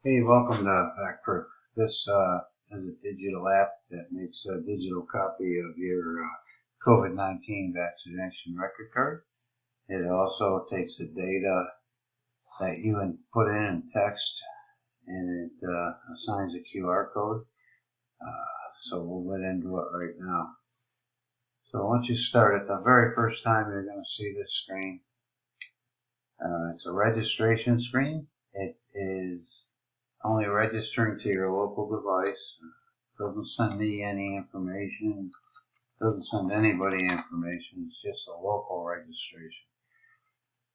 Hey, welcome to VacProof. This is a digital app that makes a digital copy of your COVID-19 vaccination record card. It also takes the data that you put in text and it assigns a QR code. So we'll get into it right now. So once you start it, the very first time you're going to see this screen. It's a registration screen. It is only registering to your local device. Doesn't send me any information. Doesn't send anybody information. It's just a local registration.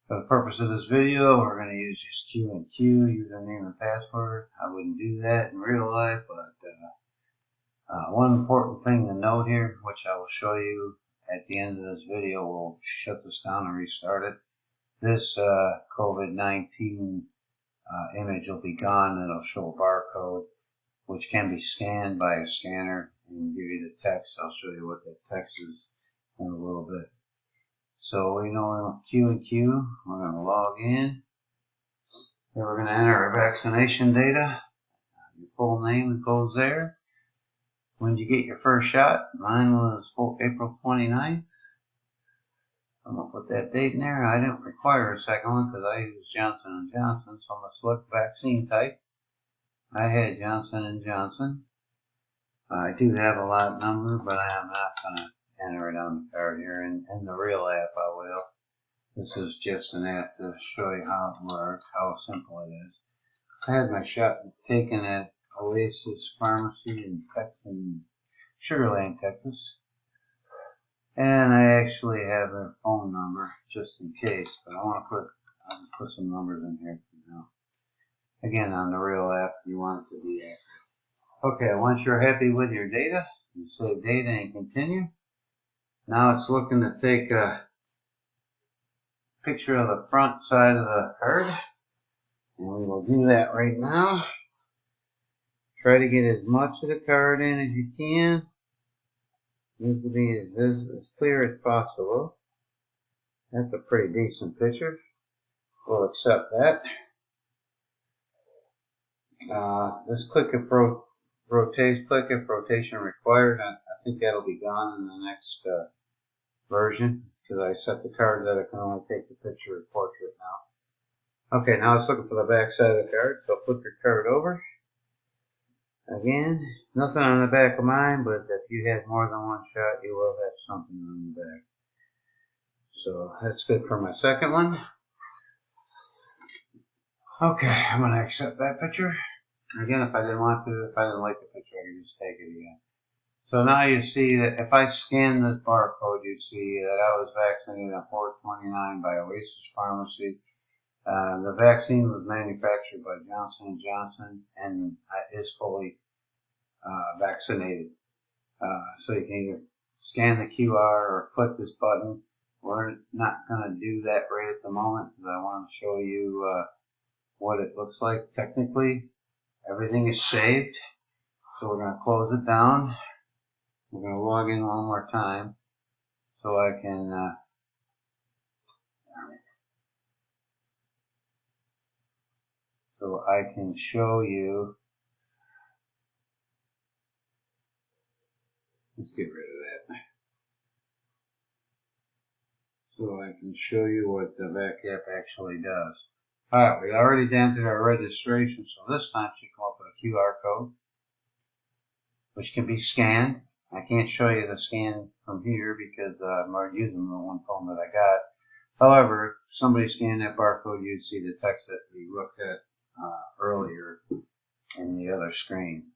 For the purpose of this video, we're going to use just Q&Q, username and password. I wouldn't do that in real life, but one important thing to note here, which I will show you at the end of this video, we'll shut this down and restart it. This COVID-19 image will be gone, and it'll show a barcode which can be scanned by a scanner and give you the text. I'll show you what that text is in a little bit. So we know Q&Q, we're going to log in. Then we're going to enter our vaccination data. Your full name goes there. When did you get your first shot? Mine was April 29th. I'm going to put that date in there. I didn't require a second one because I use Johnson & Johnson, so I'm going to select vaccine type. I had Johnson & Johnson. I do have a lot number, but I am not going to enter it on the card here. In the real app, I will. This is just an app to show you how it works, how simple it is. I had my shot taken at Oasis Pharmacy in Sugar Land, Texas. And I actually have their phone number just in case, but I'll just put some numbers in here for now. Again, on the real app, you want it to be accurate. Okay, once you're happy with your data, you save data and continue. Now it's looking to take a picture of the front side of the card, and we will do that right now. Try to get as much of the card in as you can. Needs to be as clear as possible. That's a pretty decent picture. We'll accept that. This click if rotation required. I think that'll be gone in the next version because I set the card that it can only take the picture of portrait now. Okay, now it's looking for the back side of the card, so flip your card over. Again, nothing on the back of mine, but if you had more than one shot, you will have something on the back. So that's good for my second one. Okay, I'm going to accept that picture. Again, if I didn't like the picture, I could just take it again. So now you see that if I scan this barcode, you'd see that I was vaccinated on 4/29 by Oasis Pharmacy. The vaccine was manufactured by Johnson & Johnson and is fully vaccinated. So you can either scan the QR or click this button. We're not going to do that right at the moment because I want to show you what it looks like technically. Everything is saved. So we're going to close it down. We're going to log in one more time so I can show you. Let's get rid of that. So I can show you what the Vac app actually does. Alright, we already entered our registration, so this time should come up with a QR code, which can be scanned. I can't show you the scan from here because I'm already using the one phone that I got. However, if somebody scanned that barcode, you'd see the text that we looked at earlier in the other screen.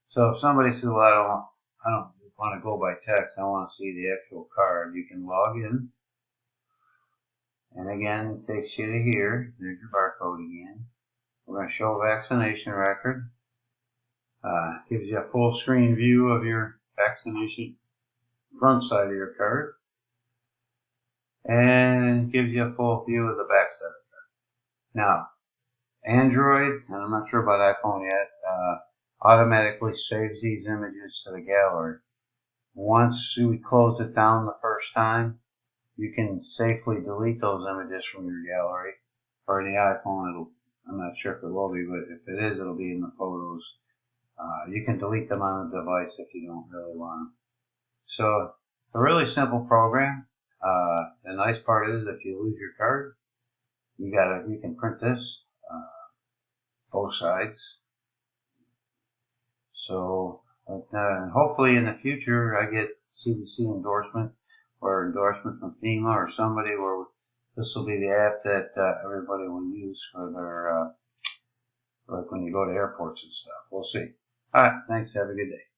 So if somebody says, well, I don't want to go by text, I want to see the actual card, you can log in. And again, it takes you to here. There's your barcode again. We're going to show vaccination record. Gives you a full screen view of your vaccination front side of your card. And gives you a full view of the back side of the card. Now, Android, and I'm not sure about iPhone yet, automatically saves these images to the gallery. Once we close it down the first time, you can safely delete those images from your gallery. For the iPhone, it'll I'm not sure if it will be, but if it is, it'll be in the photos. You can delete them on the device if you don't really want them. So it's a really simple program. The nice part is if you lose your card, you can print this, both sides. So hopefully in the future I get CDC endorsement or endorsement from FEMA or somebody where this will be the app that everybody will use for their like when you go to airports and stuff. We'll see. All right, thanks. Have a good day.